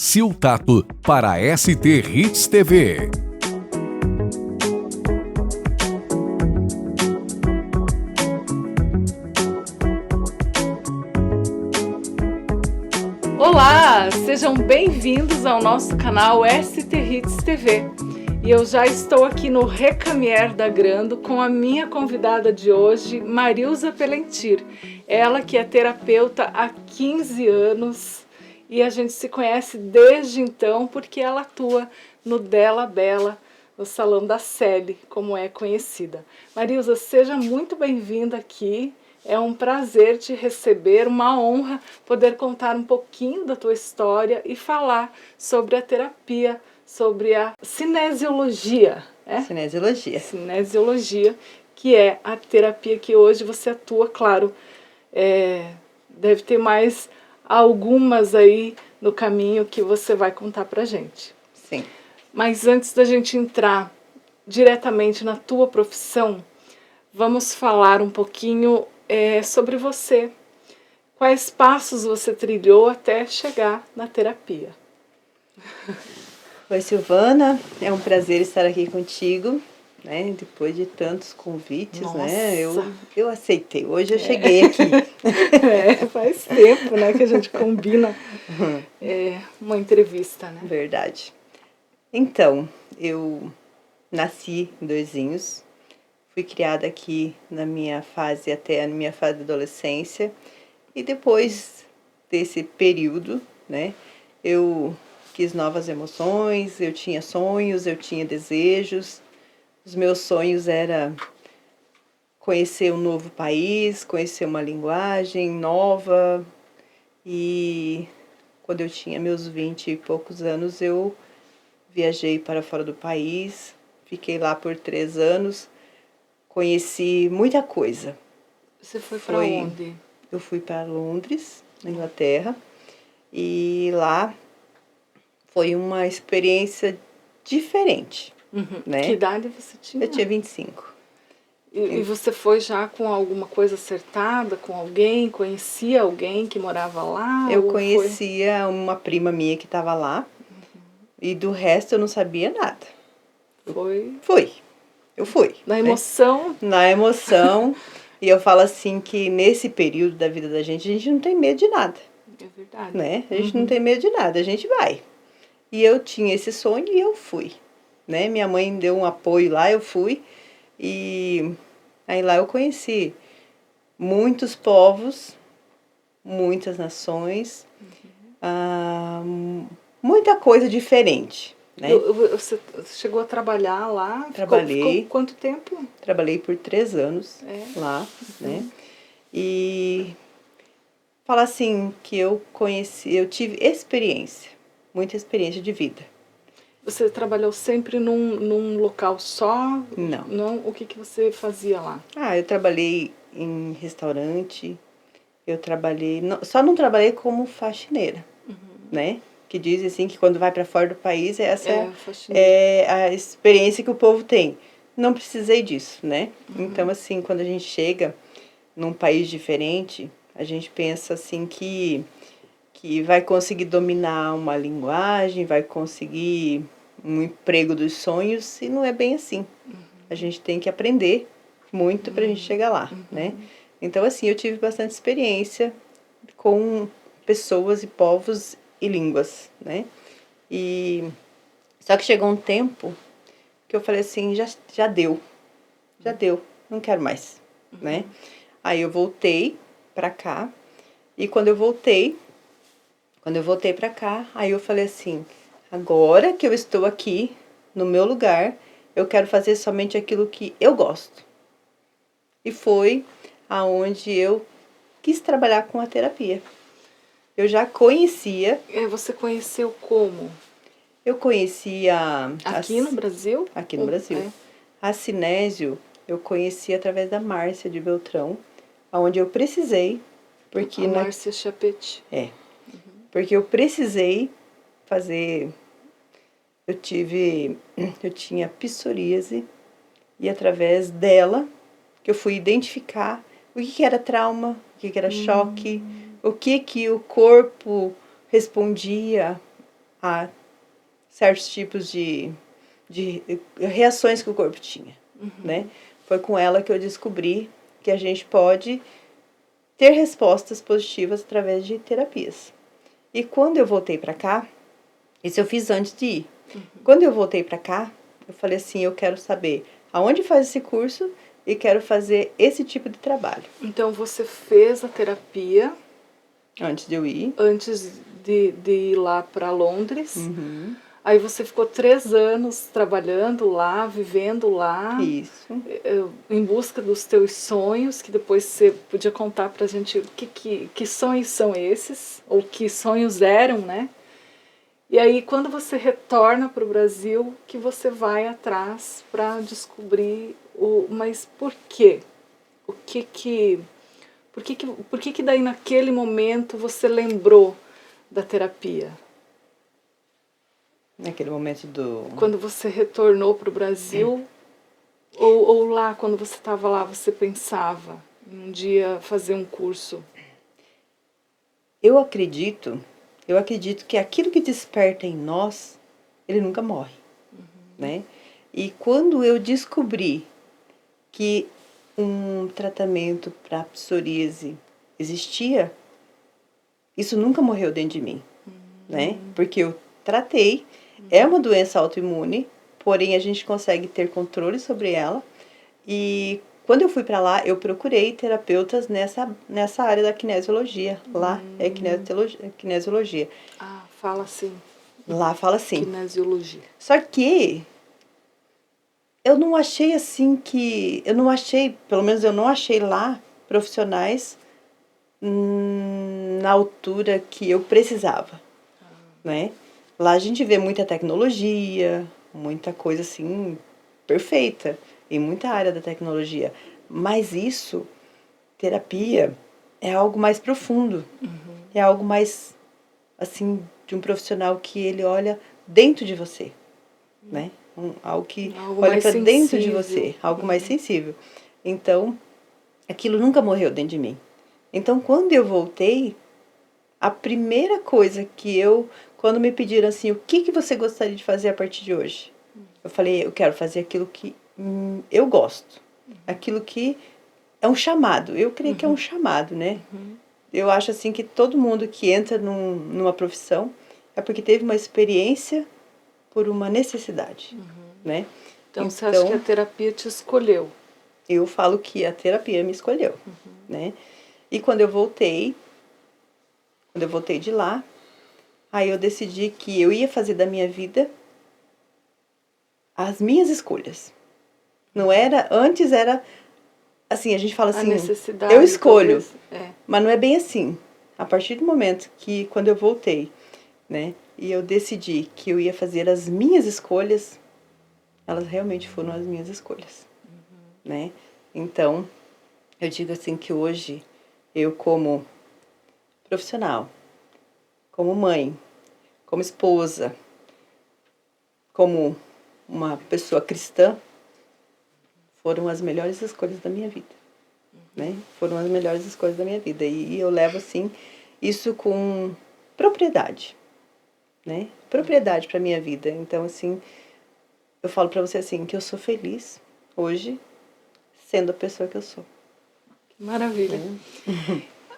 Siltato para a ST Hits TV. Olá, sejam bem-vindos ao nosso canal ST Hits TV. E eu já estou aqui no Recamier da Grando com a minha convidada de hoje, Marilza Pelentir. Ela que é terapeuta há 15 anos e a gente se conhece desde então porque ela atua no Della Bella, no Salão da Célie, como é conhecida. Marilza, seja muito bem-vinda aqui. É um prazer te receber, uma honra poder contar um pouquinho da tua história e falar sobre a terapia, sobre a cinesiologia. Cinesiologia, que é a terapia que hoje você atua, claro. Deve ter mais algumas aí no caminho que você vai contar pra gente. Sim. Mas antes da gente entrar diretamente na tua profissão, vamos falar um pouquinho sobre você. Quais passos você trilhou até chegar na terapia? Oi, Silvana, é um prazer estar aqui contigo, né? Depois de tantos convites, Nossa. né? Eu aceitei, hoje eu cheguei aqui. Faz tempo, né, que a gente combina uma entrevista, né? Verdade. Então, eu nasci em Doizinhos, fui criada aqui na minha fase, até a minha fase de adolescência, e depois desse período, né, eu quis novas emoções, eu tinha sonhos, eu tinha desejos. Os meus sonhos era conhecer um novo país, conhecer uma linguagem nova. E quando eu tinha meus 20 e poucos anos, eu viajei para fora do país, fiquei lá por 3 anos, conheci muita coisa. Você foi para onde? Eu fui para Londres, na Inglaterra, e lá foi uma experiência diferente, né? Que idade você tinha? Eu tinha 25. E você foi já com alguma coisa acertada, com alguém? Conhecia alguém que morava lá? Eu conhecia uma prima minha que estava lá, e do resto eu não sabia nada. Eu fui. Na emoção? Né? Na emoção. E eu falo assim que nesse período da vida da gente não tem medo de nada. É verdade. Né? A gente não tem medo de nada, a gente vai. E eu tinha esse sonho e eu fui. Né? Minha mãe deu um apoio lá, eu fui. E aí lá eu conheci muitos povos, muitas nações, muita coisa diferente. Né? Você chegou a trabalhar lá? Trabalhei. Ficou quanto tempo? Trabalhei por 3 anos lá, né? E fala assim que eu tive experiência, muita experiência de vida. Você trabalhou sempre num local só? Não. O que você fazia lá? Eu trabalhei em restaurante, só não trabalhei como faxineira, né? Que diz assim que quando vai para fora do país, essa é a experiência que o povo tem. Não precisei disso, né? Então, assim, quando a gente chega num país diferente, a gente pensa assim que vai conseguir dominar uma linguagem, vai conseguir um emprego dos sonhos, e não é bem assim. A gente tem que aprender muito para a gente chegar lá, né? Então, assim, eu tive bastante experiência com pessoas e povos e línguas, né? E só que chegou um tempo que eu falei assim, já deu, não quero mais, né? Aí eu voltei pra cá, e quando eu voltei pra cá, aí eu falei assim, agora que eu estou aqui no meu lugar, eu quero fazer somente aquilo que eu gosto. E foi aonde eu quis trabalhar com a terapia. Eu já conhecia. Você conheceu como? Eu conhecia... Aqui no Brasil? Aqui no Brasil. A cinésio eu conheci através da Márcia de Beltrão, onde eu precisei... a Márcia Chapete. Porque eu precisei fazer... Eu tinha psoríase, e através dela que eu fui identificar o que era trauma, o que era choque, o que o corpo respondia a certos tipos de reações que o corpo tinha, né? Foi com ela que eu descobri que a gente pode ter respostas positivas através de terapias. E quando eu voltei para cá, isso eu fiz antes de ir. Quando eu voltei para cá, eu falei assim, eu quero saber aonde faz esse curso e quero fazer esse tipo de trabalho. Então você fez a terapia antes de eu ir. Antes de ir lá para Londres. Aí você ficou 3 anos trabalhando lá, vivendo lá. Isso. Em busca dos teus sonhos, que depois você podia contar pra gente que sonhos são esses, ou que sonhos eram, né? E aí, quando você retorna para o Brasil, que você vai atrás para descobrir mas por quê? Por que daí naquele momento você lembrou da terapia? Naquele momento quando você retornou para o Brasil, ou lá, quando você estava lá, você pensava em um dia fazer um curso? Eu acredito que aquilo que desperta em nós, ele nunca morre, né? E quando eu descobri que um tratamento para psoríase existia, isso nunca morreu dentro de mim, né? Porque eu tratei, é uma doença autoimune, porém a gente consegue ter controle sobre ela. E quando eu fui para lá, eu procurei terapeutas nessa área da kinesiologia. Lá é kinesiologia. Ah, fala assim. Lá fala assim. Kinesiologia. Só que eu não achei pelo menos eu não achei lá profissionais na altura que eu precisava, né? Lá a gente vê muita tecnologia, muita coisa assim perfeita em muita área da tecnologia, mas isso, terapia, é algo mais profundo, é algo mais assim de um profissional que ele olha dentro de você, né? Algo que olha para dentro de você, algo mais sensível. Então, aquilo nunca morreu dentro de mim. Então, quando eu voltei, a primeira coisa quando me pediram assim, o que você gostaria de fazer a partir de hoje? Eu falei, eu quero fazer aquilo que eu gosto. Aquilo que é um chamado. Eu creio que é um chamado, né? Eu acho assim que todo mundo que entra numa profissão é porque teve uma experiência por uma necessidade, né? Então, você acha que a terapia te escolheu? Eu falo que a terapia me escolheu, né? E quando eu voltei de lá, aí eu decidi que eu ia fazer da minha vida as minhas escolhas. Não era, antes era assim, a gente fala assim, eu escolho, mas não é bem assim. A partir do momento que, quando eu voltei, né, e eu decidi que eu ia fazer as minhas escolhas, elas realmente foram as minhas escolhas, né? Então, eu digo assim que hoje, eu como profissional, como mãe, como esposa, como uma pessoa cristã, foram as melhores escolhas da minha vida, né? Foram as melhores escolhas da minha vida. E eu levo, assim, isso com propriedade, né? Propriedade para minha vida. Então, assim, eu falo para você, assim, que eu sou feliz hoje sendo a pessoa que eu sou. Que maravilha.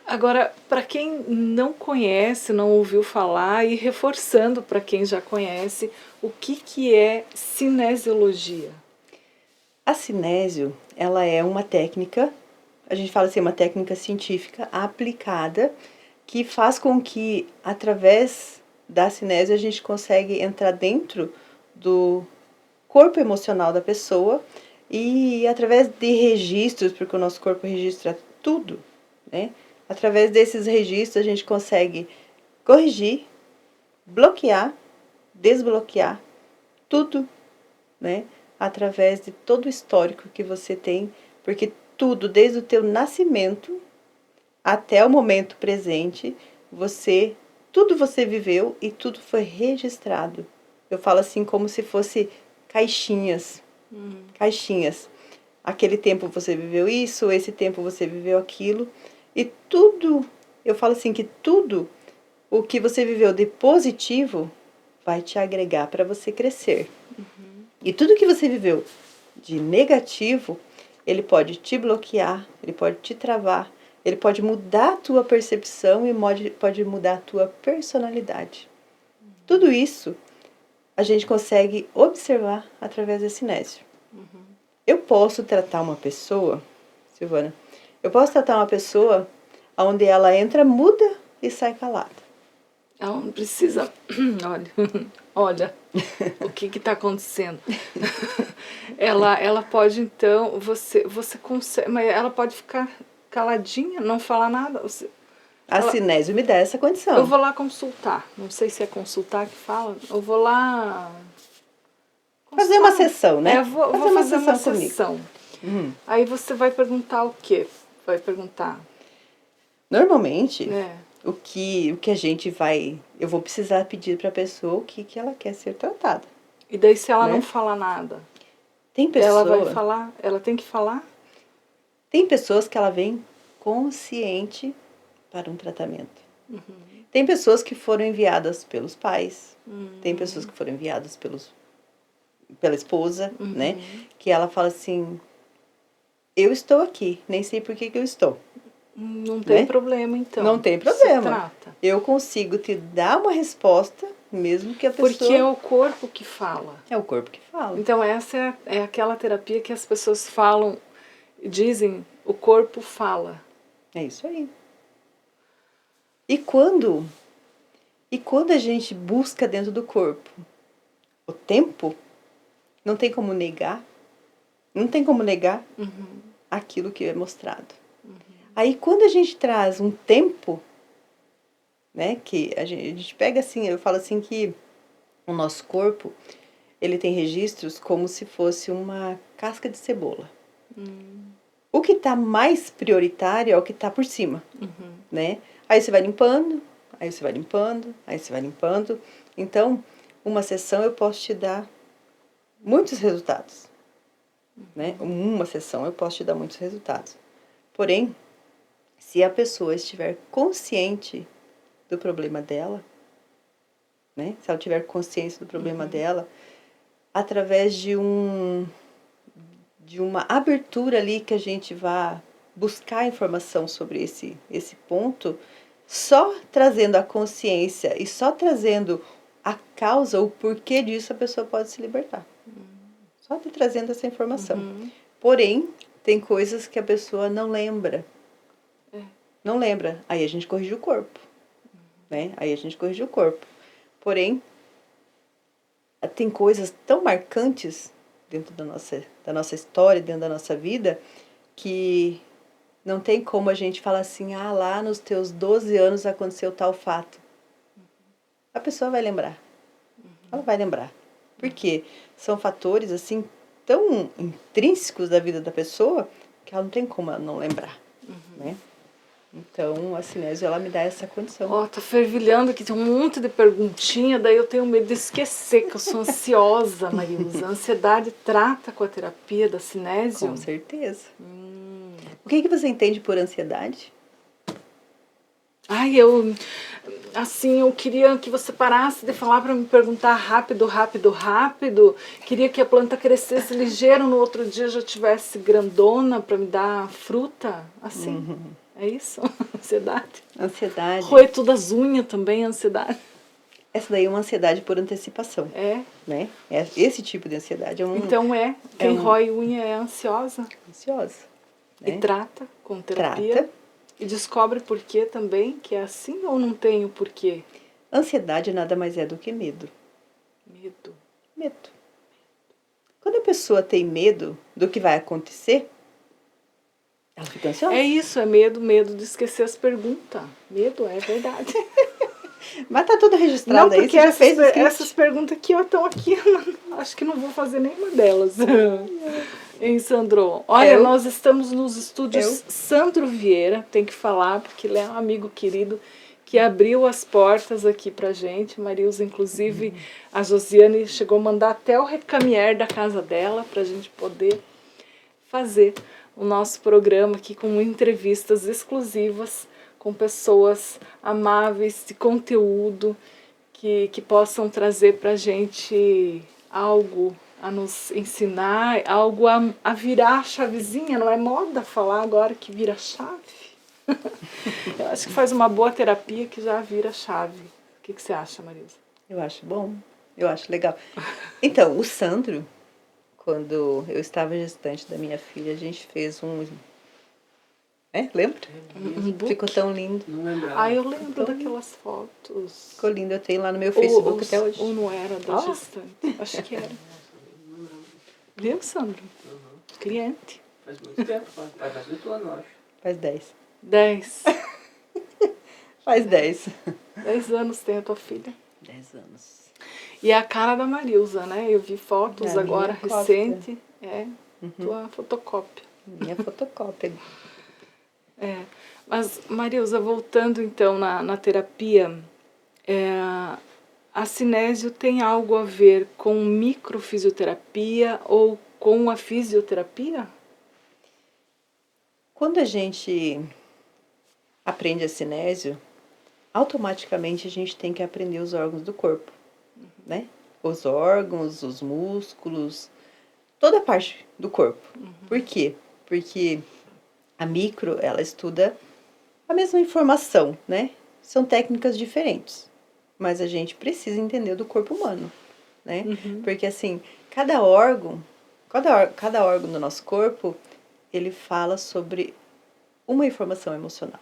Agora, para quem não conhece, não ouviu falar, e reforçando para quem já conhece, o que é cinesiologia? A cinésio, ela é uma técnica, a gente fala assim, uma técnica científica aplicada, que faz com que, através da cinésio, a gente consegue entrar dentro do corpo emocional da pessoa e, através de registros, porque o nosso corpo registra tudo, né? Através desses registros, a gente consegue corrigir, bloquear, desbloquear tudo, né? Através de todo o histórico que você tem, porque tudo, desde o teu nascimento até o momento presente, tudo você viveu e tudo foi registrado. Eu falo assim como se fosse caixinhas, caixinhas. Aquele tempo você viveu isso, esse tempo você viveu aquilo, e tudo, eu falo assim que tudo o que você viveu de positivo vai te agregar para você crescer. E tudo que você viveu de negativo, ele pode te bloquear, ele pode te travar, ele pode mudar a tua percepção e pode mudar a tua personalidade. Tudo isso a gente consegue observar através da cinésio. Eu posso tratar uma pessoa, Silvana, onde ela entra muda e sai calada. Ela não precisa... Olha o que está acontecendo. ela pode, então, você consegue, mas ela pode ficar caladinha, não falar nada. A cinésio me dá essa condição. Eu vou lá consultar. Não sei se é consultar que fala. Eu vou lá... Fazer uma sessão, né? Vou fazer uma sessão. Aí você vai perguntar o quê? Vai perguntar... Normalmente... O que a gente vai... Eu vou precisar pedir para a pessoa o que ela quer ser tratada. E daí se ela não fala nada? Tem pessoa... Ela vai falar? Ela tem que falar? Tem pessoas que ela vem consciente para um tratamento. Tem pessoas que foram enviadas pelos pais. Tem pessoas que foram enviadas pela esposa, né? Que ela fala assim... Eu estou aqui, nem sei por que eu estou. Não tem problema, então. Não tem problema. Se trata. Eu consigo te dar uma resposta, mesmo que a pessoa... Porque é o corpo que fala. É o corpo que fala. Então, essa é aquela terapia que as pessoas falam, dizem, o corpo fala. É isso aí. E quando a gente busca dentro do corpo o tempo, não tem como negar. Não tem como negar aquilo que é mostrado. Aí, quando a gente traz um tempo, né, que a gente pega assim, eu falo assim que o nosso corpo, ele tem registros como se fosse uma casca de cebola. O que está mais prioritário é o que está por cima, né? Aí você vai limpando, aí você vai limpando, aí você vai limpando. Então, uma sessão eu posso te dar muitos resultados, né? Uma sessão eu posso te dar muitos resultados. Porém, se a pessoa estiver consciente do problema dela, né? Se ela tiver consciência do problema dela, através de uma abertura ali que a gente vá buscar informação sobre esse ponto, só trazendo a consciência e só trazendo a causa, o porquê disso, a pessoa pode se libertar. Só te trazendo essa informação. Porém, tem coisas que a pessoa não lembra. Não lembra. Aí a gente corrige o corpo. Né? Aí a gente corrige o corpo. Porém, tem coisas tão marcantes dentro da nossa história, dentro da nossa vida, que não tem como a gente falar assim, lá nos teus 12 anos aconteceu tal fato. A pessoa vai lembrar. Ela vai lembrar. Por quê? São fatores, assim, tão intrínsecos da vida da pessoa, que ela não tem como ela não lembrar. Né? Então, a cinésio, ela me dá essa condição. Tá fervilhando aqui, tem um monte de perguntinha, daí eu tenho medo de esquecer, que eu sou ansiosa, Marilza. A ansiedade trata com a terapia da cinésio? Com certeza. O que você entende por ansiedade? Eu queria que você parasse de falar para me perguntar rápido. Queria que a planta crescesse ligeiro, no outro dia já tivesse grandona para me dar fruta, assim. É isso? Ansiedade? Ansiedade. Roer tudo as unhas também, ansiedade. Essa daí é uma ansiedade por antecipação. Né? Esse tipo de ansiedade é um... Então quem rói unha é ansiosa. Ansiosa. Né? E trata com terapia. Trata. E descobre por quê também, que é assim ou não tem o porquê? Ansiedade nada mais é do que medo. Medo. Quando a pessoa tem medo do que vai acontecer, ela fica ansiosa. É isso, é medo de esquecer as perguntas. Medo, é verdade. Mas tá tudo registrado. Não, porque essas perguntas aqui estão aqui, acho que não vou fazer nenhuma delas. Hein, Sandro? Olha, nós estamos nos estúdios Sandro Vieira, tem que falar, porque ele é um amigo querido que abriu as portas aqui pra gente. Marilza, inclusive, a Josiane chegou a mandar até o recamier da casa dela pra gente poder fazer o nosso programa aqui com entrevistas exclusivas com pessoas amáveis, de conteúdo, que possam trazer para a gente algo a nos ensinar, algo a virar a chavezinha. Não é moda falar agora que vira chave? Eu acho que faz uma boa terapia que já vira chave. O que você acha, Marisa? Eu acho bom, eu acho legal. Então, o Sandro, quando eu estava gestante da minha filha, a gente fez um... lembra? Ficou tão lindo. Não lembrava. Eu lembro daquelas fotos. Ficou lindo, eu tenho lá no meu Facebook até hoje. Ou não era da gestante? Acho que era. Viu, Sandro? Cliente. Faz muito tempo, faz 8 anos, eu acho. Faz 10. 10. Faz 10. 10 anos tem a tua filha. 10 anos. E é a cara da Marilza, né? Eu vi fotos Da agora minha recente. Tua fotocópia. Minha fotocópia. Mas, Marilza, voltando então na terapia, a cinésio tem algo a ver com microfisioterapia ou com a fisioterapia? Quando a gente aprende a cinésio, automaticamente a gente tem que aprender os órgãos do corpo, né? Os órgãos, os músculos, toda a parte do corpo. Por quê? Porque a micro, ela estuda a mesma informação, né? São técnicas diferentes, mas a gente precisa entender do corpo humano, né? Porque assim, cada órgão do nosso corpo, ele fala sobre uma informação emocional.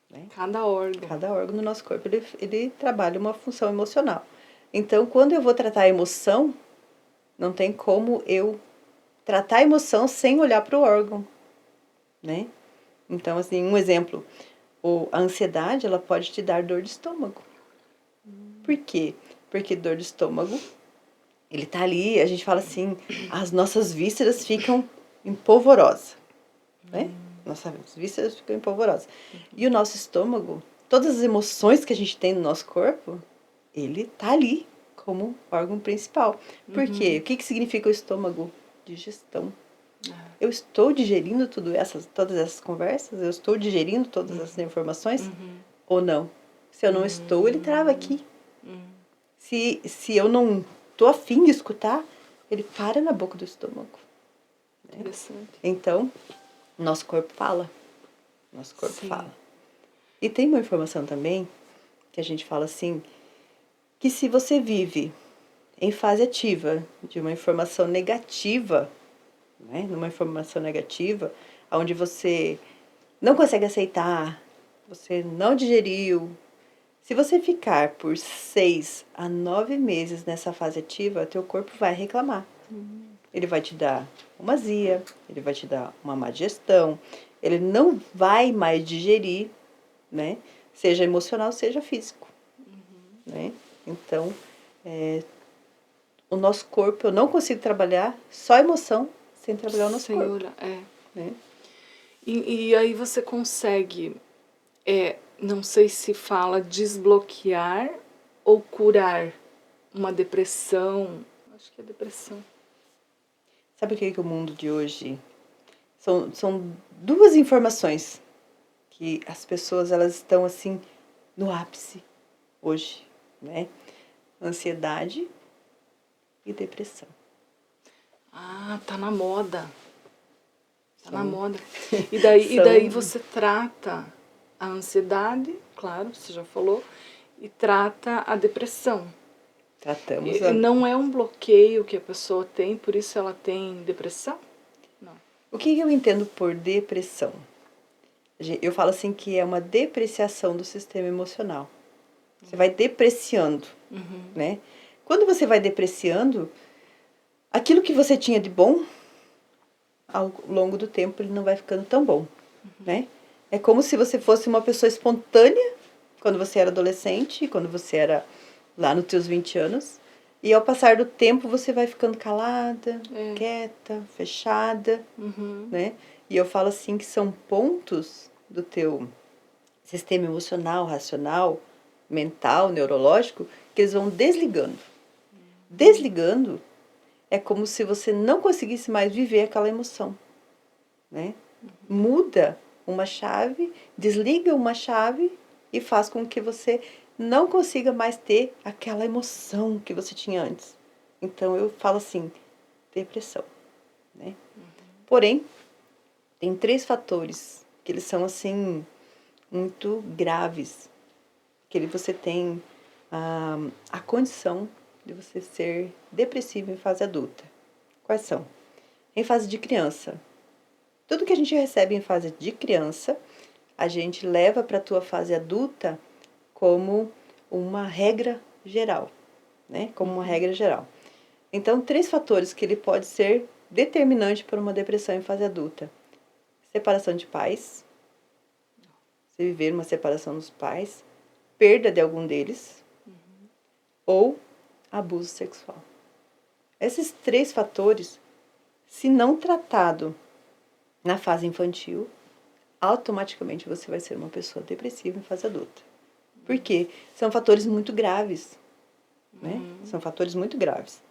Né? Cada órgão. Cada órgão do nosso corpo, ele trabalha uma função emocional. Então, quando eu vou tratar a emoção, não tem como eu tratar a emoção sem olhar para o órgão, né? Então, assim, um exemplo, a ansiedade, ela pode te dar dor de estômago. Por quê? Porque dor de estômago, ele tá ali, a gente fala assim, as nossas vísceras ficam empolvorosas, né? Nossas vísceras ficam empolvorosas. E o nosso estômago, todas as emoções que a gente tem no nosso corpo, ele tá ali como órgão principal. Por quê? O que significa o estômago? Digestão. Eu estou digerindo todas essas conversas? Eu estou digerindo todas essas informações? Ou não? Se eu não estou, ele trava aqui. Se eu não estou afim de escutar, ele para na boca do estômago. Né? Interessante. Então, nosso corpo fala. Nosso corpo fala. E tem uma informação também, que a gente fala assim, que se você vive em fase ativa de uma informação negativa, né, numa informação negativa, onde você não consegue aceitar, você não digeriu, se você ficar por 6 a 9 meses nessa fase ativa, teu corpo vai reclamar. Ele vai te dar uma azia, ele vai te dar uma má digestão, ele não vai mais digerir, né, seja emocional, seja físico. Né? Então, o nosso corpo, eu não consigo trabalhar só emoção sem trabalhar o nosso corpo. Né? E aí você consegue, não sei se fala desbloquear ou curar uma depressão. Acho que é depressão. Sabe o que o mundo de hoje... São duas informações que as pessoas elas estão assim no ápice hoje, né? Ansiedade e depressão. Tá na moda. Tá na moda. E daí você trata a ansiedade, claro, você já falou, e trata a depressão. Tratamos. Não é um bloqueio que a pessoa tem, por isso ela tem depressão? Não. O que eu entendo por depressão? Eu falo assim que é uma depreciação do sistema emocional. Você vai depreciando, né? Quando você vai depreciando, aquilo que você tinha de bom, ao longo do tempo ele não vai ficando tão bom, né? É como se você fosse uma pessoa espontânea quando você era adolescente, quando você era lá nos teus 20 anos, e ao passar do tempo você vai ficando calada, quieta, fechada, né? E eu falo assim que são pontos do teu sistema emocional, racional, mental, neurológico, que eles vão desligando. Desligando é como se você não conseguisse mais viver aquela emoção, né? Muda uma chave, desliga uma chave e faz com que você não consiga mais ter aquela emoção que você tinha antes. Então, eu falo assim, depressão, né? Porém, tem 3 fatores que eles são, assim, muito graves. Que você tem a condição de você ser depressivo em fase adulta. Quais são? Em fase de criança. Tudo que a gente recebe em fase de criança, a gente leva para a tua fase adulta como uma regra geral, né? Como uma regra geral. Então, 3 fatores que ele pode ser determinante para uma depressão em fase adulta. Separação de pais. Você viver uma separação dos pais. Perda de algum deles. Ou abuso sexual. Esses 3 fatores, se não tratado na fase infantil, automaticamente você vai ser uma pessoa depressiva em fase adulta. Por quê? São fatores muito graves, né? São fatores muito graves.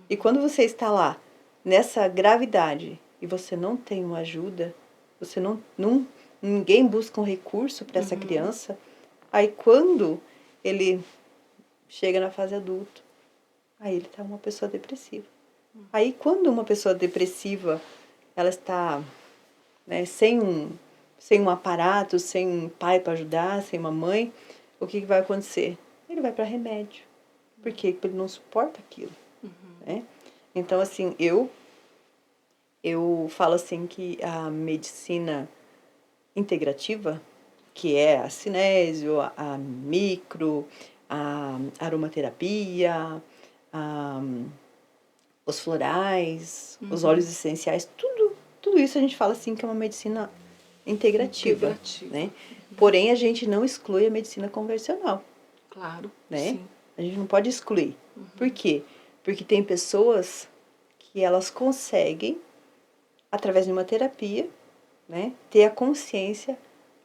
E quando você está lá, nessa gravidade, e você não tem uma ajuda, você ninguém busca um recurso para essa criança, aí quando ele chega na fase adulta, aí ele está uma pessoa depressiva. Aí quando uma pessoa depressiva, ela está, né, sem um aparato, sem um pai para ajudar, sem uma mãe, o que vai acontecer? Ele vai para remédio. Por quê? Porque ele não suporta aquilo. Né? Então, assim, eu falo assim que a medicina integrativa, que é a cinésio, a micro, a aromaterapia, os florais, os óleos essenciais, tudo isso a gente fala assim que é uma medicina integrativa. Né? Porém, a gente não exclui a medicina convencional. Claro, né? sim. A gente não pode excluir. Por quê? Porque tem pessoas que elas conseguem, através de uma terapia, né, ter a consciência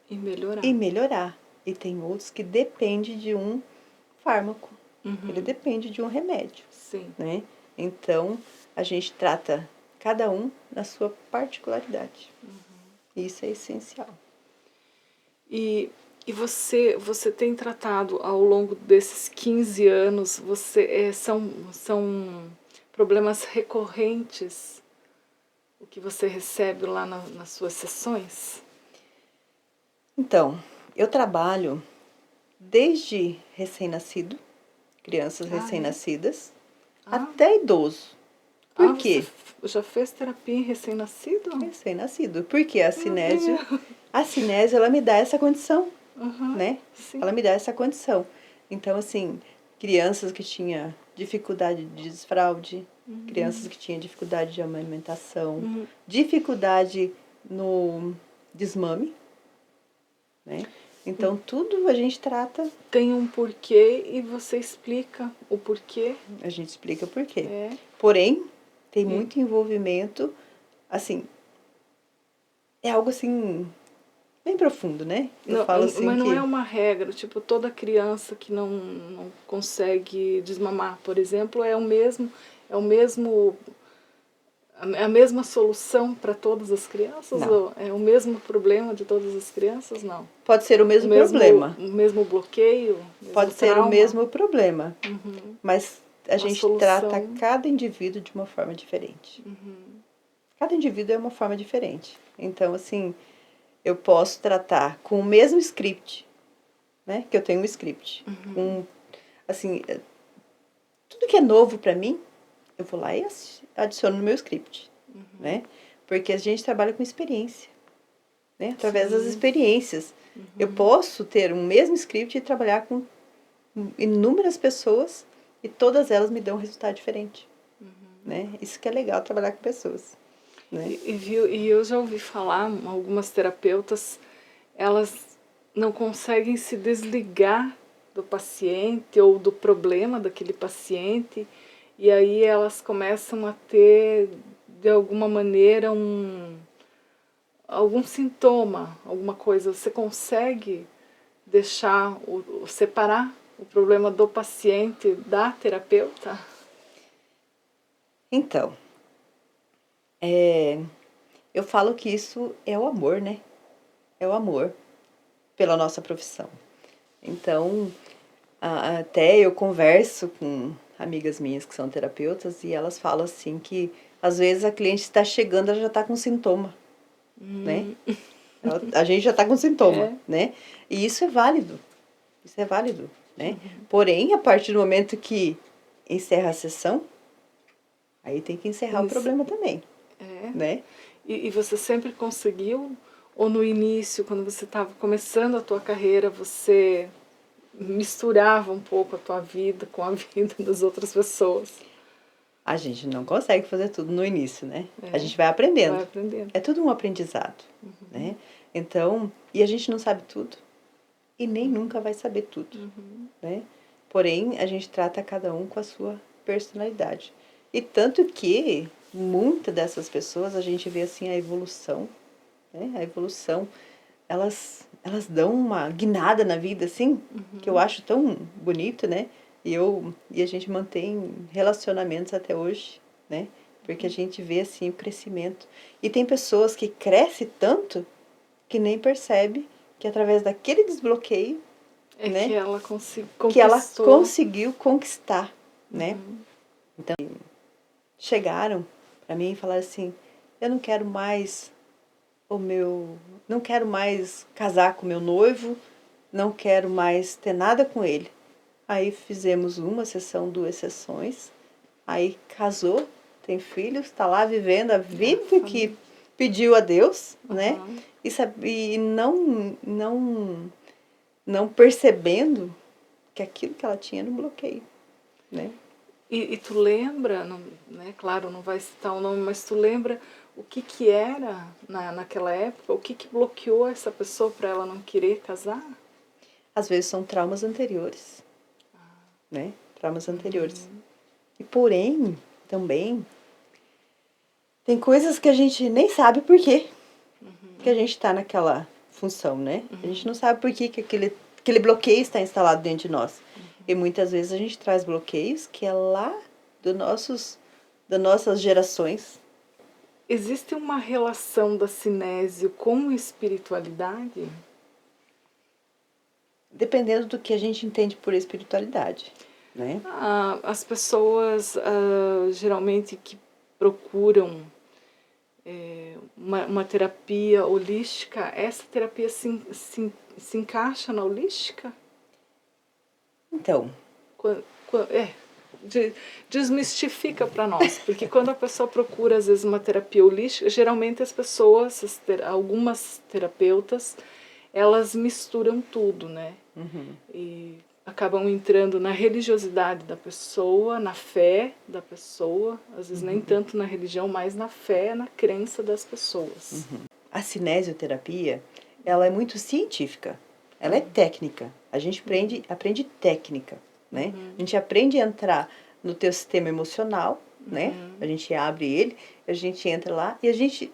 E melhorar. E tem outros que dependem de um fármaco. Ele depende de um remédio. Sim. Né? Então, a gente trata cada um na sua particularidade. Isso é essencial. E você tem tratado ao longo desses 15 anos, são problemas recorrentes o que você recebe lá nas suas sessões? Então, eu trabalho desde recém-nascido, crianças recém-nascidas, até idoso. Por quê? Você já fez terapia em recém-nascido? Recém-nascido. Porque a cinésio, ela me dá essa condição, né? Sim. Ela me dá essa condição. Então, assim, crianças que tinham dificuldade de desfraude, crianças que tinham dificuldade de amamentação, dificuldade no desmame, né? Então, tudo a gente trata. Tem um porquê e você explica o porquê. A gente explica o porquê. É. Porém, tem muito envolvimento, assim, é algo assim, bem profundo, né? Eu falo assim mas não que... é uma regra, tipo, toda criança que não consegue desmamar, por exemplo, é a mesma solução para todas as crianças? Não. Ou é o mesmo problema de todas as crianças? Não. Pode ser o mesmo problema. O mesmo bloqueio? Pode ser trauma. o mesmo problema. Mas a gente trata cada indivíduo de uma forma diferente. Cada indivíduo é uma forma diferente. Então, assim, eu posso tratar com o mesmo script, né? Que eu tenho um script. Assim, tudo que é novo para mim, eu vou lá e adiciono no meu script, né? Porque a gente trabalha com experiência, né? Através das experiências. Eu posso ter um mesmo script e trabalhar com inúmeras pessoas e todas elas me dão um resultado diferente, né? Isso que é legal, trabalhar com pessoas. Né? E eu já ouvi falar, algumas terapeutas, elas não conseguem se desligar do paciente ou do problema daquele paciente, e aí elas começam a ter, de alguma maneira, algum sintoma, alguma coisa. Você consegue separar o problema do paciente da terapeuta? Então, eu falo que isso é o amor, né? É o amor pela nossa profissão. Então, Até eu converso com amigas minhas que são terapeutas e elas falam assim que às vezes a cliente está chegando, ela já está com sintoma, né? A gente já está com sintoma, né? E isso é válido, né? Porém, a partir do momento que encerra a sessão, aí tem que encerrar o problema também, né? E você sempre conseguiu? Ou no início, quando você estava começando a tua carreira, você misturava um pouco a tua vida com a vida das outras pessoas? A gente não consegue fazer tudo no início, né? A gente vai aprendendo. Vai aprendendo. É tudo um aprendizado, né? Então, e a gente não sabe tudo. E nem nunca vai saber tudo, né? Porém, a gente trata cada um com a sua personalidade. E tanto que muitas dessas pessoas, a gente vê assim a evolução, né? A evolução, elas dão uma guinada na vida, assim, que eu acho tão bonito, né? E a gente mantém relacionamentos até hoje, né? Porque a gente vê, assim, o crescimento. E tem pessoas que crescem tanto que nem percebe que através daquele desbloqueio, né? Que ela conquistou. Que ela conseguiu conquistar, né? Então, chegaram para mim e falaram assim, eu não quero mais não quero mais casar com meu noivo, não quero mais ter nada com ele. Aí fizemos uma sessão, 2 sessões, aí casou, tem filhos, está lá vivendo a vida que pediu a Deus, né? E não percebendo que aquilo que ela tinha era um bloqueio, né? E tu lembra, não, né? Claro, não vai citar o nome, mas tu lembra o que era naquela época? O que bloqueou essa pessoa para ela não querer casar? Às vezes são traumas anteriores, né? Traumas anteriores. E porém, também, tem coisas que a gente nem sabe por quê que a gente está naquela função, né? A gente não sabe por que aquele bloqueio está instalado dentro de nós. E muitas vezes a gente traz bloqueios que é lá das nossas gerações. Existe uma relação da cinésio com espiritualidade? Dependendo do que a gente entende por espiritualidade, né? As pessoas geralmente que procuram uma terapia holística, essa terapia se encaixa na holística? Então... Desmistifica para nós, porque quando a pessoa procura às vezes uma terapia holística, geralmente as pessoas, algumas terapeutas, elas misturam tudo, né? E acabam entrando na religiosidade da pessoa, na fé da pessoa, às vezes nem tanto na religião, mas na fé, na crença das pessoas. A cinesioterapia, ela é muito científica, ela é técnica, a gente aprende técnica, né? A gente aprende a entrar no teu sistema emocional, né? A gente abre ele, a gente entra lá e a gente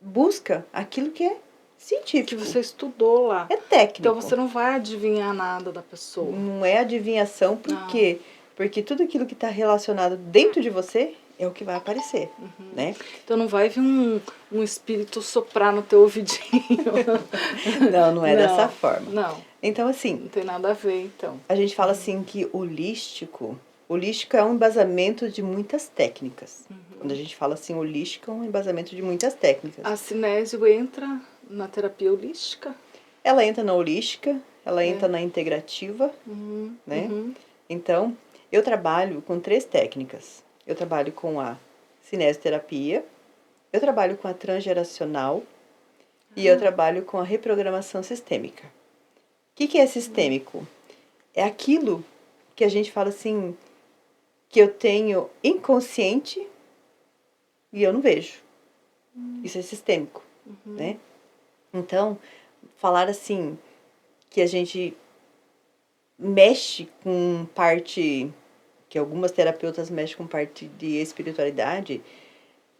busca aquilo que é científico. Que você estudou lá. É técnico. Então você não vai adivinhar nada da pessoa. Não é adivinhação, por quê? Porque tudo aquilo que está relacionado dentro de você é o que vai aparecer, né? Então não vai vir um espírito soprar no teu ouvidinho. Não é dessa forma. Não. Então, assim... Não tem nada a ver, então. A gente fala assim que holístico é um embasamento de muitas técnicas. Quando a gente fala assim, holístico é um embasamento de muitas técnicas. A cinésio entra na terapia holística? Ela entra na holística, ela entra na integrativa, né? Então, eu trabalho com 3 técnicas. Eu trabalho com a cinesioterapia, eu trabalho com a transgeracional e eu trabalho com a reprogramação sistêmica. O que é sistêmico? É aquilo que a gente fala assim, que eu tenho inconsciente e eu não vejo. Isso é sistêmico, né? Então, falar assim, que a gente mexe com parte, que algumas terapeutas mexem com parte de espiritualidade,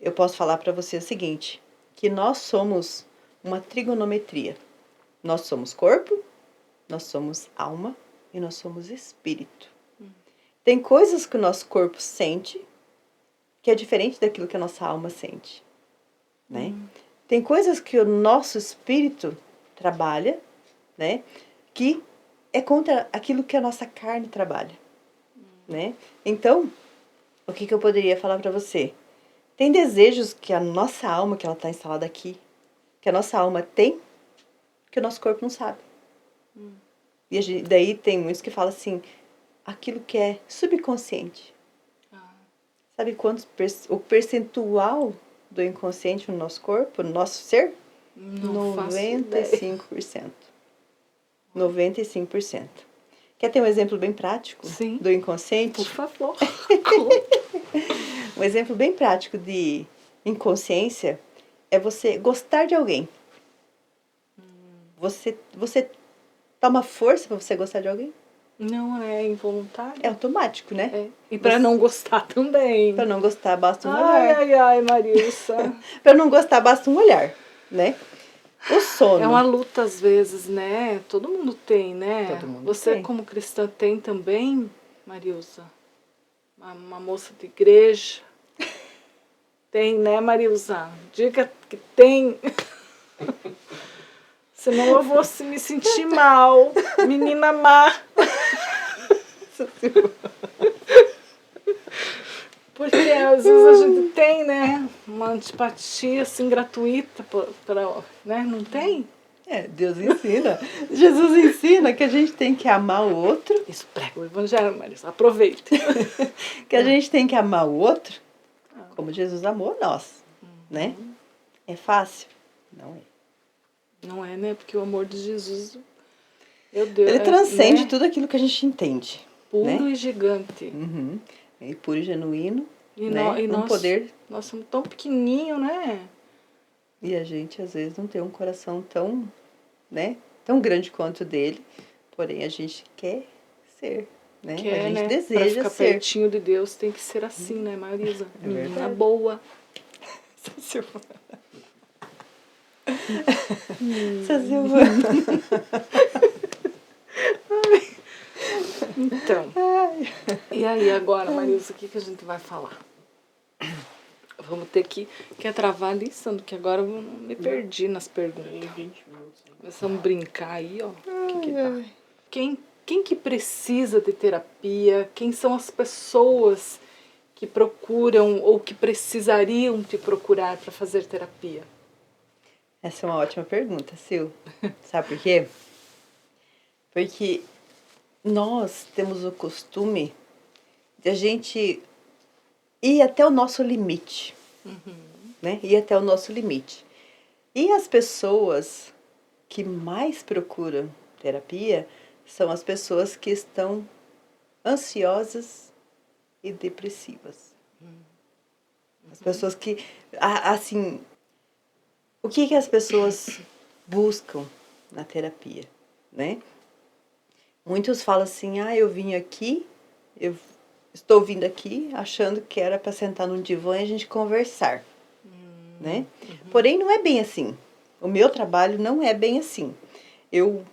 eu posso falar para você o seguinte, que nós somos uma trigonometria. Nós somos corpo, nós somos alma e nós somos espírito. Tem coisas que o nosso corpo sente que é diferente daquilo que a nossa alma sente, né? Tem coisas que o nosso espírito trabalha, né? Que é contra aquilo que a nossa carne trabalha, né? Então, o que eu poderia falar para você? Tem desejos que a nossa alma, que ela está instalada aqui, que a nossa alma tem, que o nosso corpo não sabe. E daí tem muitos que falam assim, aquilo que é subconsciente. Sabe o percentual do inconsciente no nosso corpo, no nosso ser? Não 95%. 95%. Quer ter um exemplo bem prático do inconsciente? Por favor. Um exemplo bem prático de inconsciência é você gostar de alguém. Você toma força para você gostar de alguém? Não é involuntário? É automático, né? É. E para não gostar também. Para não gostar, basta um olhar. Ai, Marilsa. Para não gostar, basta um olhar, né? O sono. É uma luta às vezes, né? Todo mundo tem, né? Todo mundo Você tem. como cristã tem também, Marilsa? Uma moça de igreja. Tem, né, Marilsa? Diga que tem. Senão eu vou me sentir mal. Menina má. Porque às vezes a gente tem, né, uma antipatia assim gratuita, né? Não tem? Deus ensina. Jesus ensina que a gente tem que amar o outro. Isso, prega o evangelho, Marisa, aproveita. Que a gente tem que amar o outro como Jesus amou nós, né? É fácil? Não é. Não é, né? Porque o amor de Jesus, meu Deus, ele transcende, né? tudo aquilo que a gente entende. Puro, né? E gigante. Uhum. E puro e genuíno. E, né? Poder. Nós somos tão pequenininho, né? E a gente às vezes não tem um coração tão, né, tão grande quanto o dele, porém a gente quer ser, né? A gente né? deseja pra ficar ser. Pertinho de Deus tem que ser assim, né, Marisa? É Menina verdade. boa. Então, e aí agora, Marisa, o que a gente vai falar? Vamos ter que travar a lição, que agora eu me perdi nas perguntas. 20 minutos. Começamos a brincar aí, ó. Que tá? Quem que precisa de terapia? Quem são as pessoas que procuram ou que precisariam te procurar para fazer terapia? Essa é uma ótima pergunta, Sil. Sabe por quê? Porque nós temos o costume de a gente ir até o nosso limite. Né? Ir até o nosso limite. E as pessoas que mais procuram terapia são as pessoas que estão ansiosas e depressivas. As pessoas que, assim, o que as pessoas buscam na terapia, né? Muitos falam assim, eu vim aqui, eu estou vindo aqui achando que era para sentar num divã e a gente conversar, né? Porém, não é bem assim. O meu trabalho não é bem assim. Eu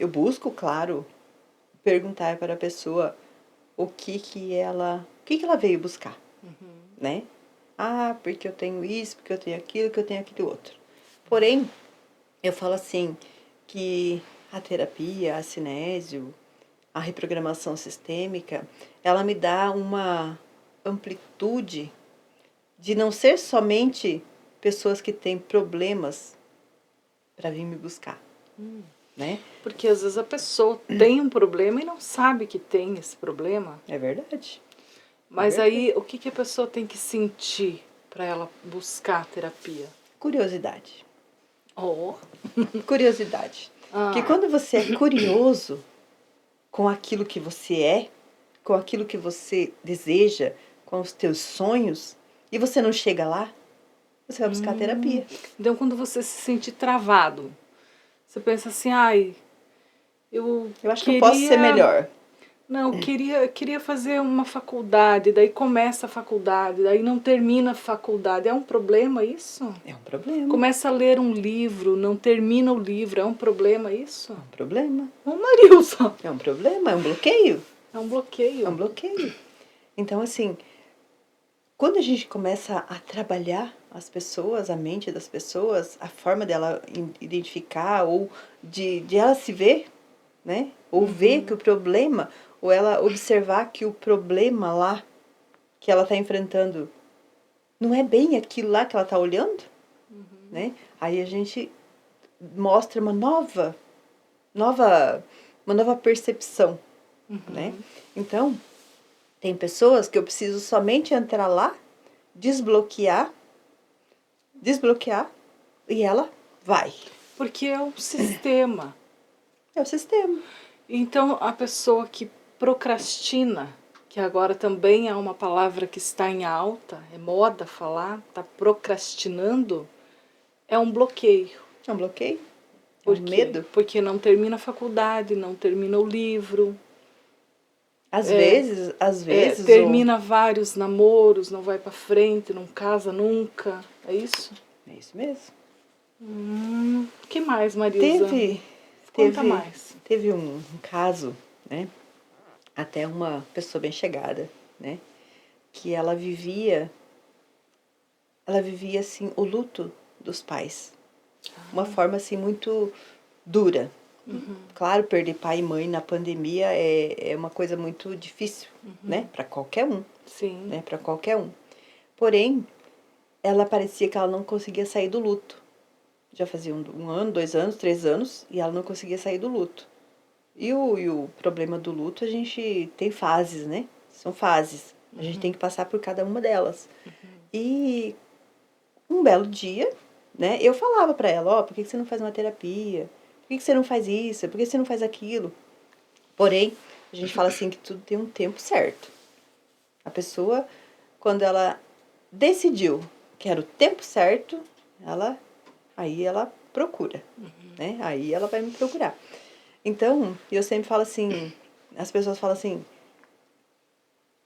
busco, claro, perguntar para a pessoa o que ela veio buscar, né? Porque eu tenho isso, porque eu tenho aquilo, que eu tenho aquilo outro. Porém, eu falo assim, que a terapia, a cinésio, a reprogramação sistêmica, ela me dá uma amplitude de não ser somente pessoas que têm problemas para vir me buscar, né? Porque às vezes a pessoa tem um problema e não sabe que tem esse problema. É verdade. Mas aí, o que a pessoa tem que sentir para ela buscar terapia? Curiosidade. Oh. Curiosidade. Porque quando você é curioso com aquilo que você é, com aquilo que você deseja, com os teus sonhos, e você não chega lá, você vai buscar terapia. Então, quando você se sente travado, você pensa assim, eu acho que eu posso ser melhor. Não, queria fazer uma faculdade, daí começa a faculdade, daí não termina a faculdade. É um problema isso? É um problema. Começa a ler um livro, não termina o livro. É um problema isso? É um problema. Ô, Marilson! É um problema, é um bloqueio. É um bloqueio. É um bloqueio. Então, assim, quando a gente começa a trabalhar as pessoas, a mente das pessoas, a forma dela identificar ou de ela se ver, né? Ou ver que o problema, ou ela observar que o problema lá que ela está enfrentando não é bem aquilo lá que ela está olhando, né? Aí a gente mostra uma nova percepção, né? Então, tem pessoas que eu preciso somente entrar lá, desbloquear, e ela vai. Porque é um sistema. É o sistema. Então, a pessoa que procrastina, que agora também é uma palavra que está em alta, é moda falar, está procrastinando, é um bloqueio. É um bloqueio? É Por um quê? medo? Porque não termina a faculdade, não termina o livro. Às vezes. Termina vários namoros, não vai para frente, não casa nunca. É isso? É isso mesmo. O que mais, Marilza? Conta mais. Teve um caso, né? Até uma pessoa bem chegada, né? Que ela vivia assim o luto dos pais. Uma forma assim muito dura. Claro, perder pai e mãe na pandemia é uma coisa muito difícil, né? Para qualquer um. Sim. Né? Para qualquer um. Porém, ela parecia que ela não conseguia sair do luto. Já fazia um ano, 2 anos, 3 anos, e ela não conseguia sair do luto. E o problema do luto, a gente tem fases, né? São fases. A gente tem que passar por cada uma delas. E um belo dia, né? Eu falava pra ela, por que você não faz uma terapia? Por que você não faz isso? Por que você não faz aquilo? Porém, a gente fala assim que tudo tem um tempo certo. A pessoa, quando ela decidiu que era o tempo certo, aí ela procura, né? Aí ela vai me procurar. Então, eu sempre falo assim, as pessoas falam assim,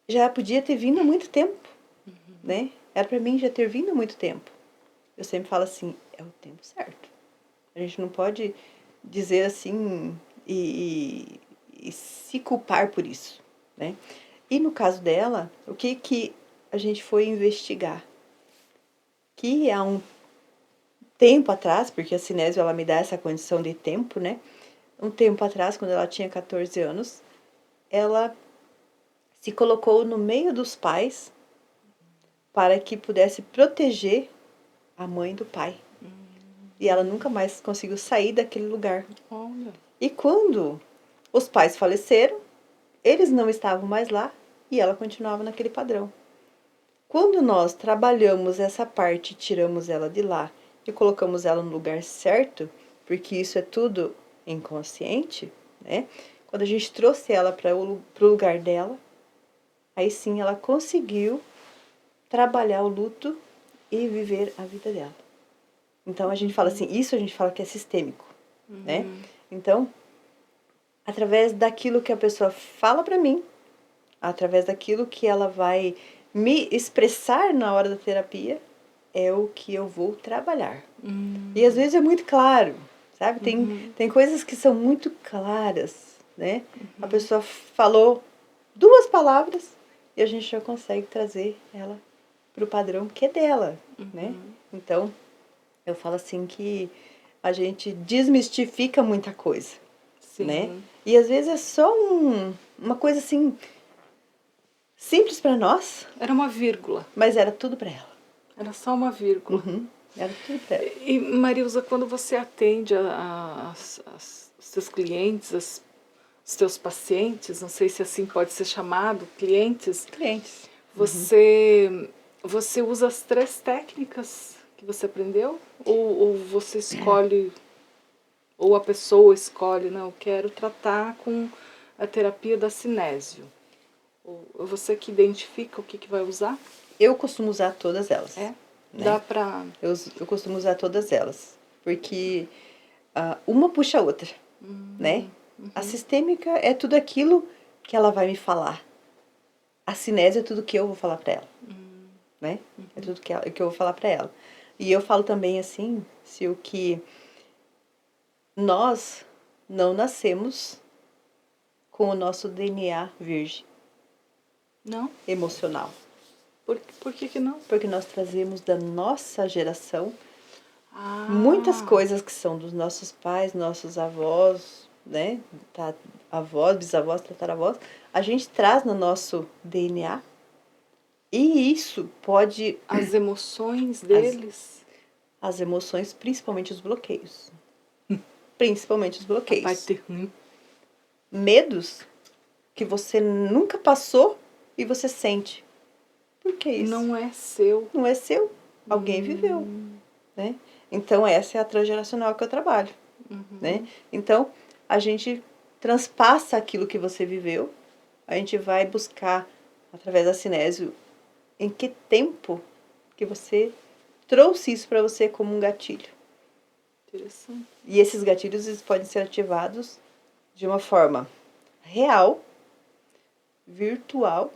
já podia ter vindo há muito tempo, né? Era pra mim já ter vindo há muito tempo. Eu sempre falo assim, é o tempo certo. A gente não pode dizer assim e se culpar por isso, né? E no caso dela, o que a gente foi investigar? Que há um tempo atrás, porque a cinésio ela me dá essa condição de tempo, né? Um tempo atrás, quando ela tinha 14 anos, ela se colocou no meio dos pais para que pudesse proteger a mãe do pai. E ela nunca mais conseguiu sair daquele lugar. Olha. E quando os pais faleceram, eles não estavam mais lá e ela continuava naquele padrão. Quando nós trabalhamos essa parte, tiramos ela de lá e colocamos ela no lugar certo, porque isso é tudo inconsciente, né? Quando a gente trouxe ela para o lugar dela, aí sim ela conseguiu trabalhar o luto e viver a vida dela. Então a gente fala assim, isso a gente fala que é sistêmico, né? Então, através daquilo que a pessoa fala para mim, através daquilo que ela vai me expressar na hora da terapia, é o que eu vou trabalhar. E às vezes é muito claro, sabe? Tem coisas que são muito claras, né? A pessoa falou 2 palavras e a gente já consegue trazer ela para o padrão que é dela, né? Então, eu falo assim que a gente desmistifica muita coisa, Sim. né? E às vezes é só uma coisa assim simples para nós. Era uma vírgula. Mas era tudo para ela. Era só uma vírgula. Era tudo para ela. E Marilza, quando você atende os seus clientes, os teus pacientes, não sei se assim pode ser chamado, clientes. Você usa as 3 técnicas que você aprendeu? Ou você escolhe, ou a pessoa escolhe, não, eu quero tratar com a terapia da cinésio. Ou você que identifica o que vai usar? Eu costumo usar todas elas. É? Né? Dá pra... Eu costumo usar todas elas. Porque uma puxa a outra, né? A sistêmica é tudo aquilo que ela vai me falar. A cinésia é tudo que eu vou falar para ela. Né? É tudo que eu vou falar para ela. E eu falo também assim, se o que nós não nascemos com o nosso DNA virgem. Não? Emocional. Por que não? Porque nós trazemos da nossa geração muitas coisas que são dos nossos pais, nossos avós, né? Tá, avós, bisavós, tataravós, a gente traz no nosso DNA. E isso pode... As emoções deles. As emoções, principalmente os bloqueios. Principalmente os bloqueios. Vai ter ruim. Medos que você nunca passou e você sente. Por que isso? Não é seu. Não é seu. Alguém viveu. Né? Então, essa é a transgeracional que eu trabalho. Né? Então, a gente transpassa aquilo que você viveu. A gente vai buscar, através da cinésio, em que tempo que você trouxe isso para você como um gatilho. Interessante. E esses gatilhos eles podem ser ativados de uma forma real, virtual,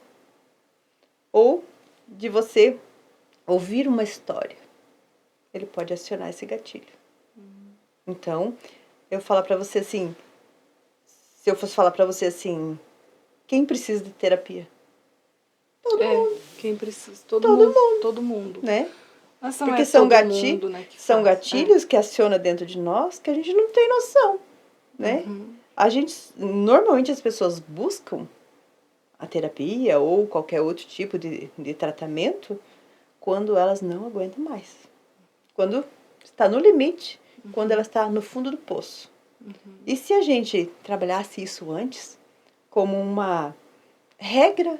ou de você ouvir uma história. Ele pode acionar esse gatilho. Então, eu falar para você assim, se eu fosse falar para você assim, quem precisa de terapia? Todo mundo. Quem precisa, todo mundo. Né? Mas não porque é são, todo mundo, né, que são faz. gatilhos que aciona dentro de nós que a gente não tem noção, né? A gente, normalmente as pessoas buscam a terapia ou qualquer outro tipo de tratamento quando elas não aguentam mais. Quando está no limite, quando ela está no fundo do poço. E se a gente trabalhasse isso antes como uma regra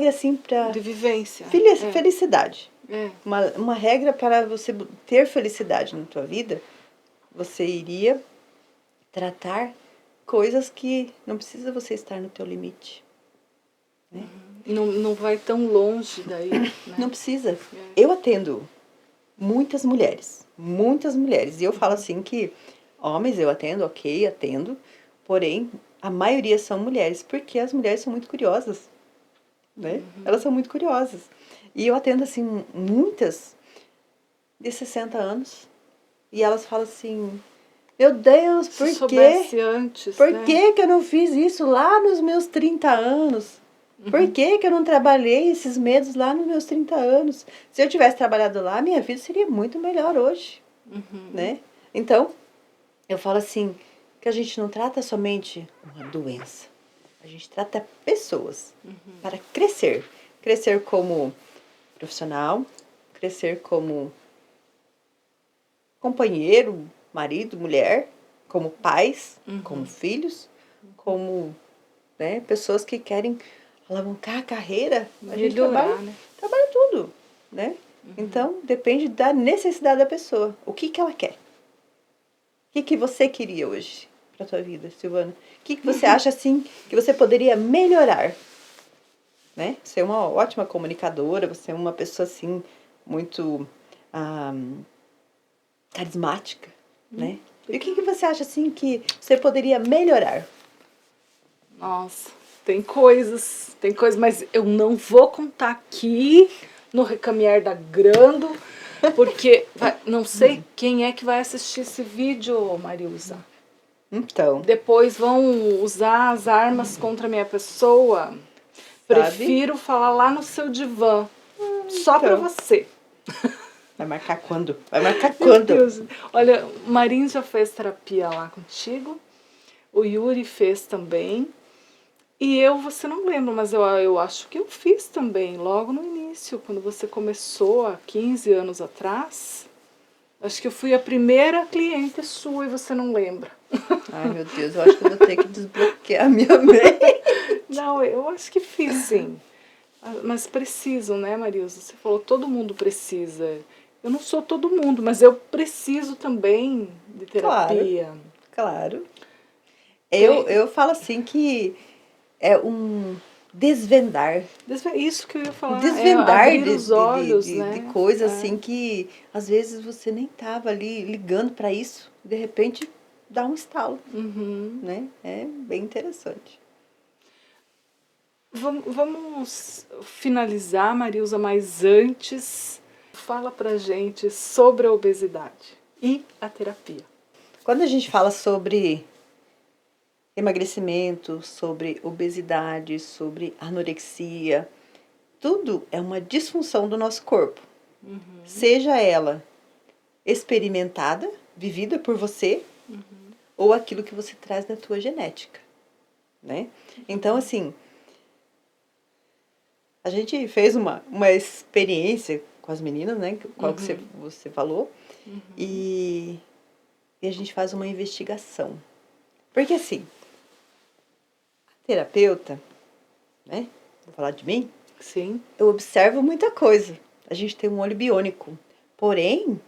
assim para de vivência. Felicidade. É. Uma regra para você ter felicidade na tua vida, você iria tratar coisas que não precisa você estar no teu limite. Né? Não vai tão longe daí. Né? Não precisa. Eu atendo muitas mulheres. E eu falo assim que homens eu atendo, atendo. Porém, a maioria são mulheres, porque as mulheres são muito curiosas. Né? Elas são muito curiosas. E eu atendo, assim, muitas de 60 anos. E elas falam assim, meu Deus, por quê? Se soubesse antes, Por né? que eu não fiz isso lá nos meus 30 anos? Por que eu não trabalhei esses medos lá nos meus 30 anos? Se eu tivesse trabalhado lá, minha vida seria muito melhor hoje. Né? Então, eu falo assim, que a gente não trata somente uma doença. A gente trata pessoas para crescer. Crescer como profissional, crescer como companheiro, marido, mulher, como pais, como filhos, como, né, pessoas que querem alavancar a carreira. A gente trabalha tudo, né? Então, depende da necessidade da pessoa. O que ela quer? O que você queria hoje para a tua vida, Silvana? O que você acha, assim, que você poderia melhorar? Né? Você é uma ótima comunicadora, você é uma pessoa, assim, muito carismática, né? E o que você acha, assim, que você poderia melhorar? Nossa, tem coisas, mas eu não vou contar aqui no Recaminhar da Grando, porque não sei quem é que vai assistir esse vídeo, Marilza. Então. Depois vão usar as armas contra a minha pessoa. Prefiro falar lá no seu divã. Só pra você. Vai marcar quando? Meu Deus. Olha, o Marinho já fez terapia lá contigo. O Yuri fez também. E você não lembra, mas eu acho que eu fiz também, logo no início, quando você começou, há 15 anos atrás. Acho que eu fui a primeira cliente sua e você não lembra. Ai, meu Deus, eu acho que eu vou ter que desbloquear a minha mente. Não, eu acho que fiz, sim. Mas precisam, né, Marilza? Você falou, todo mundo precisa. Eu não sou todo mundo, mas eu preciso também de terapia. Claro. Eu falo assim que é um desvendar. Isso que eu ia falar. Desvendar abrir os olhos, né? de coisas assim que às vezes você nem estava ali ligando para isso. De repente dá um estalo. Né? É bem interessante. Vamos finalizar, Marilza, mas antes, fala pra gente sobre a obesidade e a terapia. Quando a gente fala sobre emagrecimento, sobre obesidade, sobre anorexia, tudo é uma disfunção do nosso corpo. Seja ela experimentada, vivida por você, ou aquilo que você traz da tua genética, né? Então, assim, a gente fez uma experiência com as meninas, né? Qual que você falou. E a gente faz uma investigação. Porque, assim, a terapeuta, né? Vou falar de mim. Sim. Eu observo muita coisa. A gente tem um olho biônico. Porém,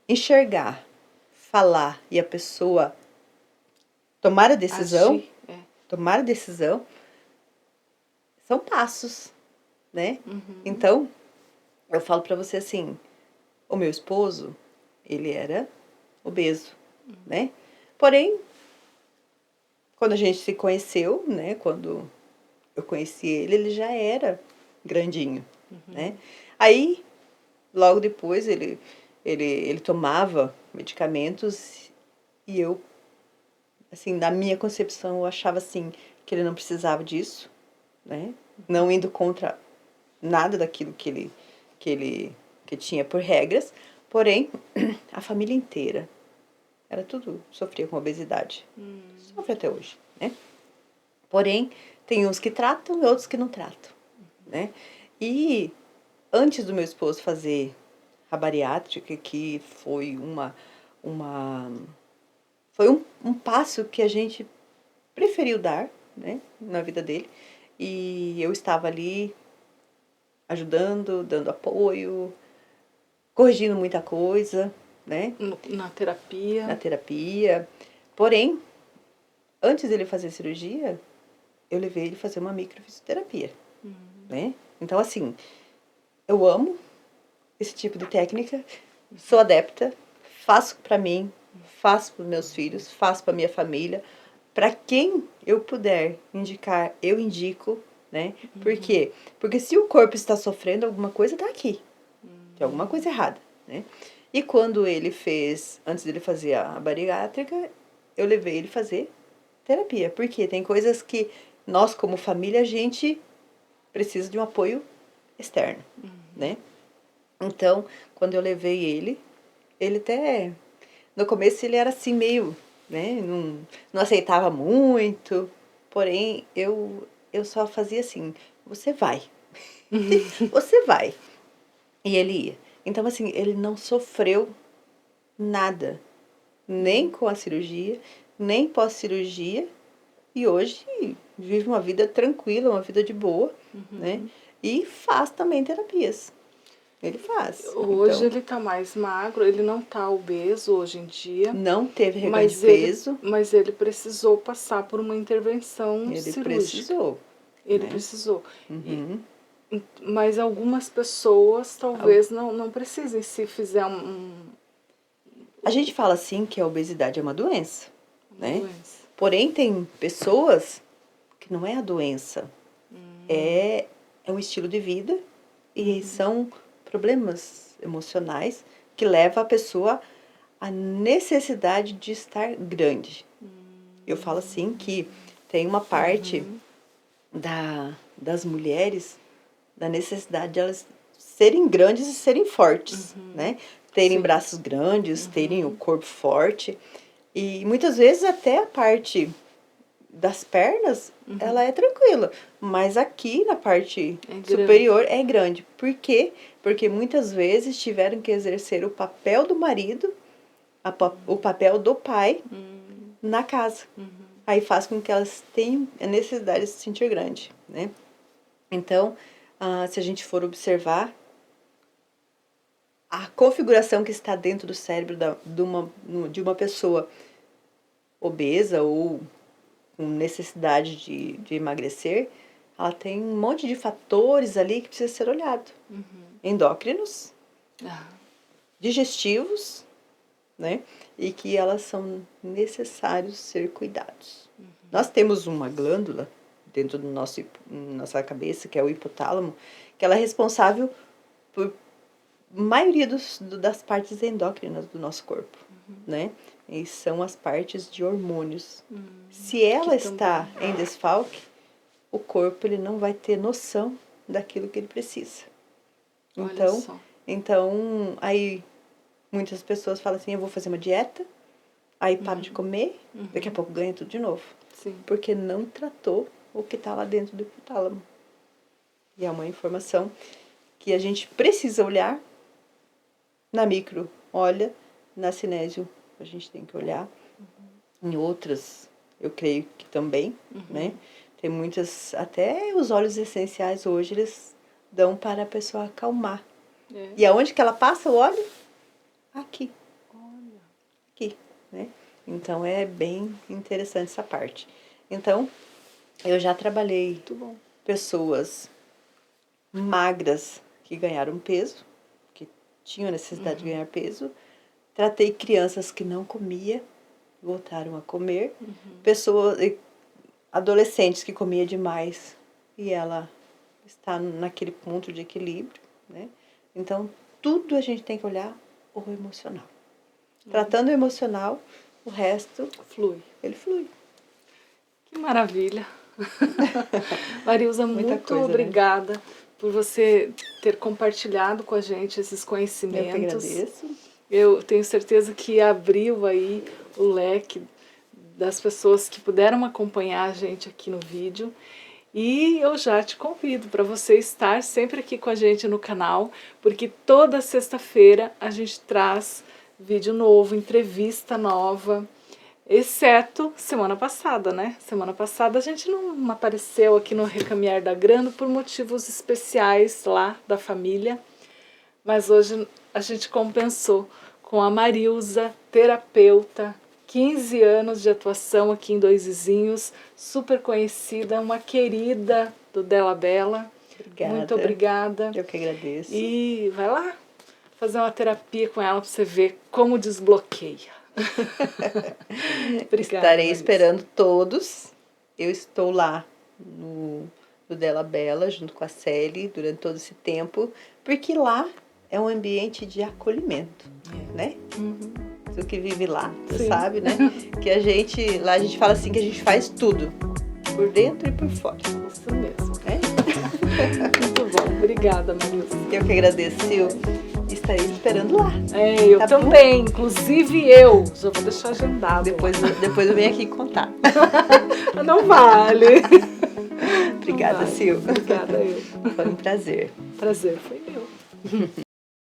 enxergar, falar e a pessoa tomar a decisão, tomar a decisão, são passos, né? Então, eu falo pra você assim, o meu esposo, ele era obeso, né? Porém, quando a gente se conheceu, né? Quando eu conheci ele, ele já era grandinho, né? Aí, logo depois, ele tomava medicamentos e eu, assim, na minha concepção, eu achava, assim, que ele não precisava disso, né? Não indo contra nada daquilo que tinha por regras, porém, a família inteira, era tudo, sofria com obesidade. Sofre até hoje, né? Porém, tem uns que tratam e outros que não tratam, né? E antes do meu esposo fazer a bariátrica, que foi foi um passo que a gente preferiu dar, né, na vida dele. E eu estava ali ajudando, dando apoio, corrigindo muita coisa, né? Na terapia. Na terapia. Porém, antes dele fazer a cirurgia, eu levei ele fazer uma microfisioterapia, né? Então, assim, eu amo esse tipo de técnica, sou adepta, faço para mim, faço para os meus filhos, faço para minha família. Para quem eu puder indicar, eu indico, né? Por quê? Porque se o corpo está sofrendo, alguma coisa está aqui. Tem alguma coisa errada, né? E quando ele fez, antes dele fazer a bariátrica, eu levei ele fazer terapia. Porque tem coisas que nós, como família, a gente precisa de um apoio externo, né? Então, quando eu levei ele até... No começo ele era assim meio, né? Não aceitava muito. Porém, eu só fazia assim, você vai. Você vai. E ele ia. Então, assim, ele não sofreu nada. Nem com a cirurgia, nem pós-cirurgia. E hoje vive uma vida tranquila, uma vida de boa, né? E faz também terapias. Ele faz. Hoje então, ele tá mais magro, ele não tá obeso hoje em dia. Não teve reganho de peso. Mas ele precisou passar por uma intervenção cirúrgica. Precisou. Ele né? precisou. Mas algumas pessoas talvez não precisem se fizer A gente fala assim que a obesidade é uma doença, né? doença. Porém, tem pessoas que não é a doença. É um estilo de vida e são problemas emocionais que levam a pessoa à necessidade de estar grande. Eu falo assim que tem uma parte das mulheres, da necessidade de elas serem grandes e serem fortes, né? Terem braços grandes, terem o corpo forte. E muitas vezes até a parte das pernas, ela é tranquila. Mas aqui na parte superior é grande. Por quê? Porque muitas vezes tiveram que exercer o papel do marido, o papel do pai na casa. Aí faz com que elas tenham a necessidade de se sentir grande, né? Então, se a gente for observar, a configuração que está dentro do cérebro de uma pessoa obesa ou com necessidade de emagrecer, ela tem um monte de fatores ali que precisa ser olhado. Endócrinos, digestivos, né? E que elas são necessários ser cuidados. Nós temos uma glândula dentro do nossa cabeça, que é o hipotálamo, que ela é responsável por maioria das partes endócrinas do nosso corpo, né? E são as partes de hormônios. Se ela está em desfalque, o corpo ele não vai ter noção daquilo que ele precisa. Então, aí muitas pessoas falam assim, eu vou fazer uma dieta Aí para de comer, daqui a pouco ganha tudo de novo. Sim. Porque não tratou o que está lá dentro do hipotálamo. E é uma informação que a gente precisa olhar na micro, olha, na cinésio a gente tem que olhar. Em outras, eu creio que também, né? Tem muitas, até os óleos essenciais hoje, eles dão para a pessoa acalmar. É. E aonde que ela passa o óleo? Aqui. Olha. Aqui, né? Então, é bem interessante essa parte. Então, eu já trabalhei pessoas magras que ganharam peso, que tinham necessidade de ganhar peso. Tratei crianças que não comiam, voltaram a comer. Pessoas, adolescentes que comia demais e ela está naquele ponto de equilíbrio, né? Então, tudo a gente tem que olhar o emocional. Tratando o emocional, o resto flui. Ele flui. Que maravilha. Marilza, muito obrigada, né, por você ter compartilhado com a gente esses conhecimentos. Eu que agradeço. Eu tenho certeza que abriu aí o leque das pessoas que puderam acompanhar a gente aqui no vídeo. E eu já te convido para você estar sempre aqui com a gente no canal, porque toda sexta-feira a gente traz vídeo novo, entrevista nova, exceto semana passada, né? Semana passada a gente não apareceu aqui no Recaminhar da Grando por motivos especiais lá da família, mas hoje a gente compensou com a Marilza, terapeuta, 15 anos de atuação aqui em Dois Vizinhos, super conhecida, uma querida do Della Bella. Obrigada. Muito obrigada. Eu que agradeço. E vai lá fazer uma terapia com ela para você ver como desbloqueia. Obrigada, estarei esperando todos. Eu estou lá no Della Bella, junto com a Célia, durante todo esse tempo, porque lá é um ambiente de acolhimento, né? Tu que vive lá, tu sabe, né? Que lá a gente fala assim que a gente faz tudo, por dentro e por fora. Isso mesmo. Muito bom, obrigada, Marilza. Eu que agradeço, Sil. Estarei esperando lá. Eu também, inclusive eu. Já vou deixar agendado. Depois eu venho aqui contar. Não vale. Obrigada, Sil. Obrigada, eu. Foi um prazer. Prazer foi meu.